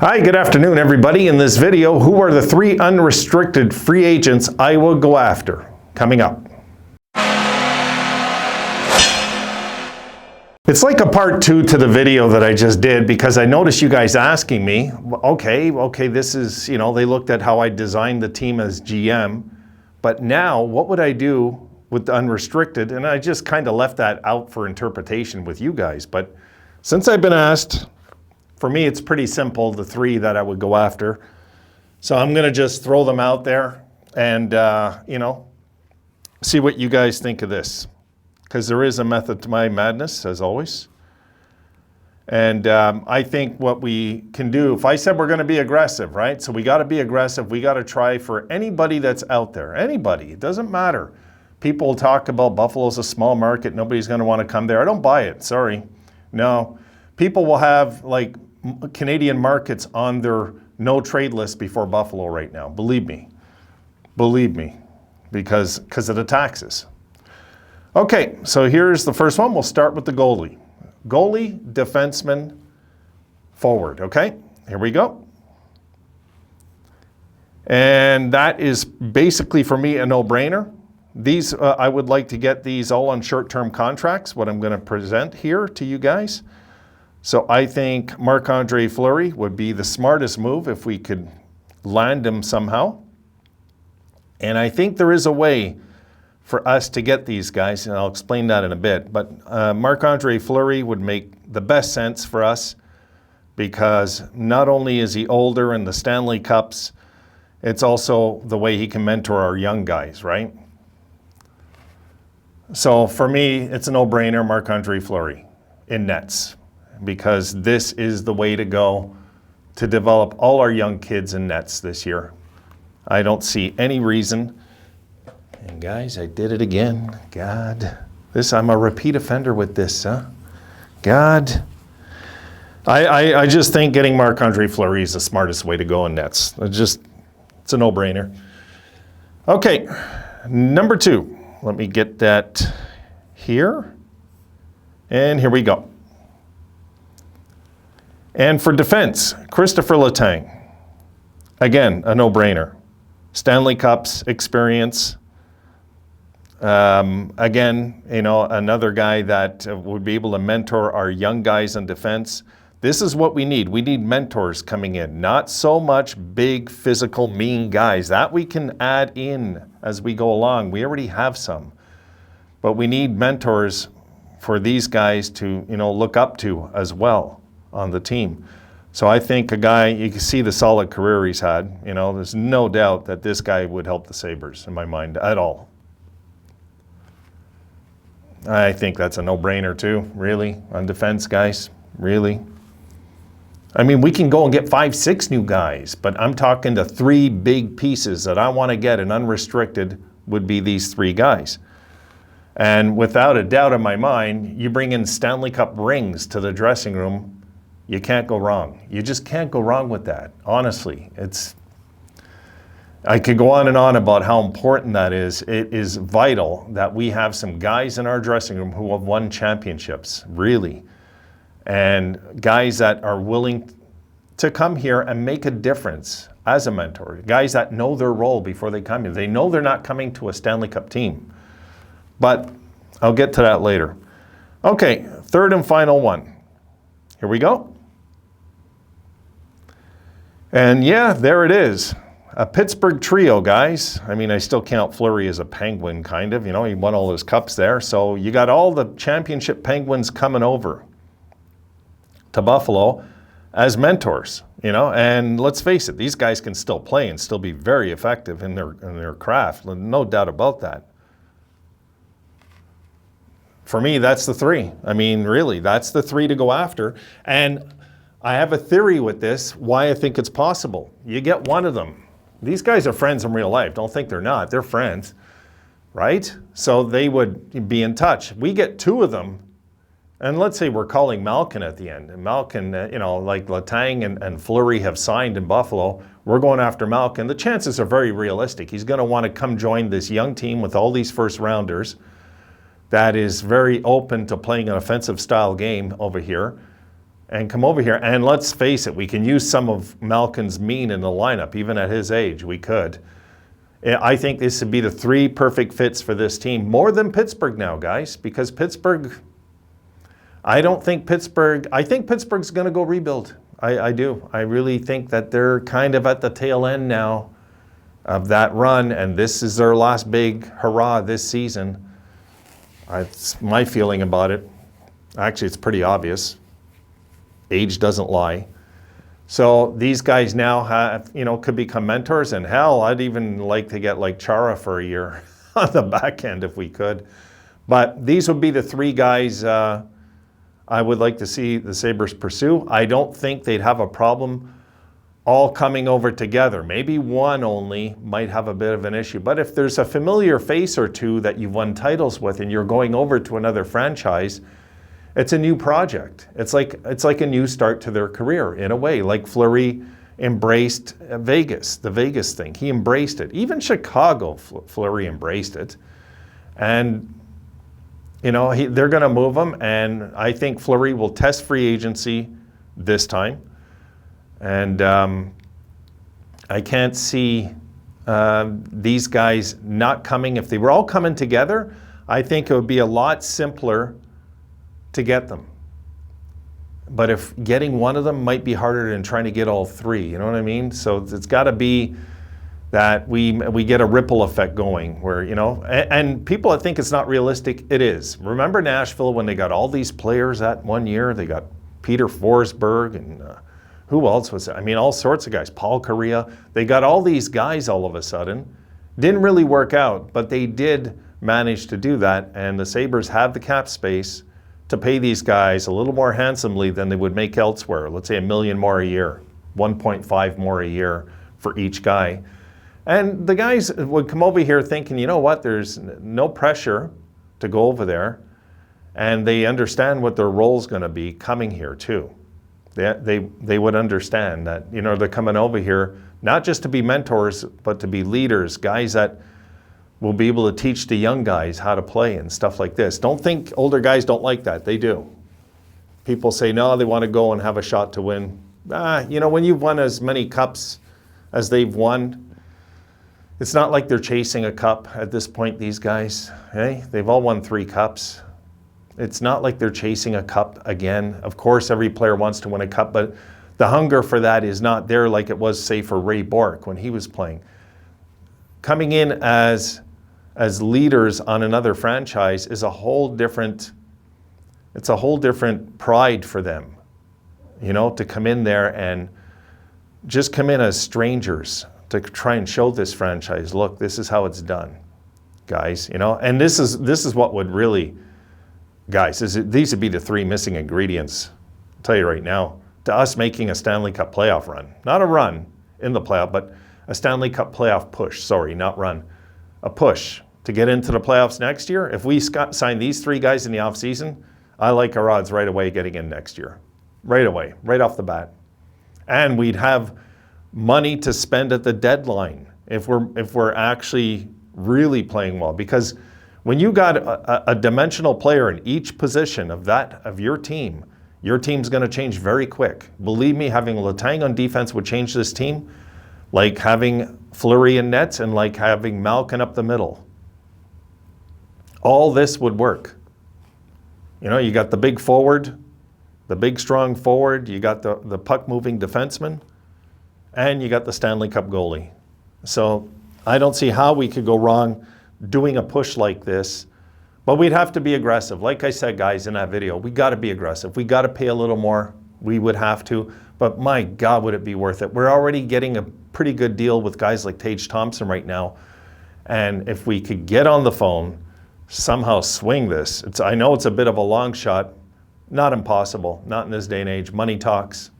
Hi, good afternoon, everybody. In this video, who are the 3 unrestricted free agents I will go after? Coming up. It's like a part 2 to the video that I just did because I noticed you guys asking me, okay, this is, they looked at how I designed the team as GM, but now what would I do with the unrestricted? And I just kind of left that out for interpretation with you guys. But since I've been asked, for me, it's pretty simple, the 3 that I would go after. So I'm going to just throw them out there and, see what you guys think of this. Because there is a method to my madness, as always. And I think what we can do, if I said we're going to be aggressive, right? So we got to be aggressive. We got to try for anybody that's out there. Anybody. It doesn't matter. People talk about Buffalo's a small market. Nobody's going to want to come there. I don't buy it. Sorry. No. People will have, like, Canadian markets on their no trade list before Buffalo right now. Believe me, because of the taxes. Okay, so here's the first one. We'll start with the goalie. Goalie, defenseman, forward, okay? Here we go. And that is basically, for me, a no-brainer. These, I would like to get these all on short-term contracts, what I'm going to present here to you guys. So I think Marc-Andre Fleury would be the smartest move if we could land him somehow. And I think there is a way for us to get these guys, and I'll explain that in a bit. But Marc-Andre Fleury would make the best sense for us because not only is he older in the Stanley Cups, it's also the way he can mentor our young guys, right? So for me, it's a no-brainer, Marc-Andre Fleury in nets, because this is the way to go to develop all our young kids in nets this year. I don't see any reason. And guys, I did it again. God, I'm a repeat offender with this, huh? God. I just think getting Marc-Andre Fleury is the smartest way to go in nets. It's a no-brainer. Okay, number 2. Let me get that here. And here we go. And for defense, Christopher Letang. Again, a no-brainer. Stanley Cups experience. Again, another guy that would be able to mentor our young guys in defense. This is what we need. We need mentors coming in. Not so much big, physical, mean guys. That we can add in as we go along. We already have some. But we need mentors for these guys to, look up to as well on the team. So I think a guy, you can see the solid career he's had. There's no doubt that this guy would help the Sabres in my mind at all. I think that's a no-brainer too, really, on defense, guys, really. I mean, we can go and get 5, 6 new guys, but I'm talking the 3 big pieces that I want to get and unrestricted would be these 3 guys. And without a doubt in my mind, you bring in Stanley Cup rings to the dressing room, you can't go wrong. You just can't go wrong with that, honestly. I could go on and on about how important that is. It is vital that we have some guys in our dressing room who have won championships, really. And guys that are willing to come here and make a difference as a mentor. Guys that know their role before they come here. They know they're not coming to a Stanley Cup team. But I'll get to that later. Okay, third and final one. Here we go. And yeah, there it is. A Pittsburgh trio, guys. I mean, I still count Fleury as a Penguin, kind of. He won all his cups there. So you got all the championship Penguins coming over to Buffalo as mentors, And let's face it, these guys can still play and still be very effective in their craft. No doubt about that. For me, that's the 3. I mean, really, that's the 3 to go after. And I have a theory with this, why I think it's possible. You get one of them. These guys are friends in real life. Don't think they're not. They're friends, right? So they would be in touch. We get 2 of them, and let's say we're calling Malkin at the end. And Malkin, like Letang and Fleury have signed in Buffalo. We're going after Malkin. The chances are very realistic. He's going to want to come join this young team with all these first-rounders. That is very open to playing an offensive style game over here. and come over here. And let's face it, we can use some of Malkin's mean in the lineup, even at his age. We could. I think this would be the 3 perfect fits for this team, more than Pittsburgh now, guys, because Pittsburgh, I think Pittsburgh's going to go rebuild. I do. I really think that they're kind of at the tail end now of that run, and this is their last big hurrah this season. It's my feeling about it. Actually, it's pretty obvious. Age doesn't lie. So these guys now have, could become mentors, and hell, I'd even like to get like Chara for a year on the back end if we could. But these would be the 3 guys I would like to see the Sabres pursue. I don't think they'd have a problem all coming over together. Maybe one only might have a bit of an issue. But if there's a familiar face or two that you've won titles with and you're going over to another franchise, it's a new project. It's like a new start to their career in a way, like Fleury embraced Vegas, the Vegas thing. He embraced it. Even Chicago, Fleury embraced it. And they're going to move him, and I think Fleury will test free agency this time. And I can't see these guys not coming. If they were all coming together, I think it would be a lot simpler to get them. But if getting one of them might be harder than trying to get all 3, you know what I mean? So it's got to be that we get a ripple effect going where, and people that think it's not realistic, it is. Remember Nashville when they got all these players that one year? They got Peter Forsberg and who else was it? I mean, all sorts of guys. Paul Correa. They got all these guys all of a sudden. Didn't really work out, but they did manage to do that, and the Sabres have the cap space to pay these guys a little more handsomely than they would make elsewhere. Let's say $1 million more a year, 1.5 more a year for each guy. And the guys would come over here thinking, you know what, there's no pressure to go over there. And they understand what their role's going to be coming here too. They would understand that, they're coming over here not just to be mentors, but to be leaders, guys that will be able to teach the young guys how to play and stuff like this. Don't think older guys don't like that. They do. People say, no, they want to go and have a shot to win. When you've won as many cups as they've won, it's not like they're chasing a cup at this point, these guys. Hey, they've all won 3 cups. It's not like they're chasing a cup again. Of course, every player wants to win a cup, but the hunger for that is not there like it was, say, for Ray Bourque when he was playing. Coming in as leaders on another franchise is a whole different pride for them, to come in there and just come in as strangers to try and show this franchise, look, this is how it's done, guys, and this is what would really, guys, these would be the 3 missing ingredients, I'll tell you right now, to us making a Stanley Cup playoff run. Not a run in the playoff, but a Stanley Cup playoff push, sorry, not run, a push to get into the playoffs next year. If we sign these 3 guys in the offseason, I like our odds right away getting in next year. Right away, right off the bat. And we'd have money to spend at the deadline if we're actually really playing well. Because when you got a dimensional player in each position of your team's going to change very quick. Believe me, having Letang on defense would change this team, like having Fleury in nets and like having Malkin up the middle. All this would work. You got the big forward, the big strong forward, you got the puck-moving defenseman, and you got the Stanley Cup goalie. So I don't see how we could go wrong doing a push like this, but we'd have to be aggressive. Like I said, guys, in that video, we got to be aggressive. We got to pay a little more. We would have to, but my God, would it be worth it? We're already getting a pretty good deal with guys like Tage Thompson right now. And if we could get on the phone, somehow swing this, I know it's a bit of a long shot, not impossible, not in this day and age. Money talks.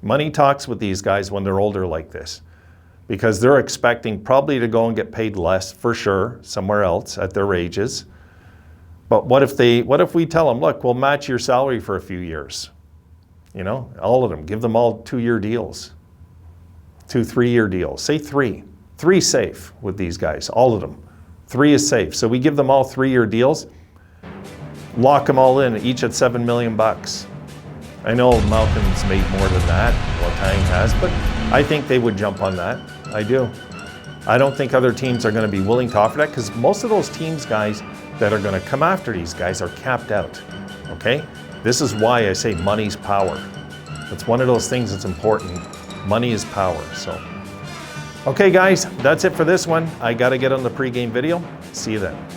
Money talks with these guys when they're older like this, because they're expecting probably to go and get paid less for sure somewhere else at their ages. But what if we tell them, look, we'll match your salary for a few years? All of them, give them all 2-year deals, 2-3-year deals, say 3 safe with these guys, all of them. 3 is safe. So we give them all 3-year deals, lock them all in, each at $7 million. I know Malcolm's made more than that, Letang has, but I think they would jump on that. I do. I don't think other teams are going to be willing to offer that because most of those teams, guys, that are going to come after these guys are capped out, okay? This is why I say money's power. It's one of those things that's important. Money is power, so. Okay, guys, that's it for this one. I got to get on the pregame video. See you then.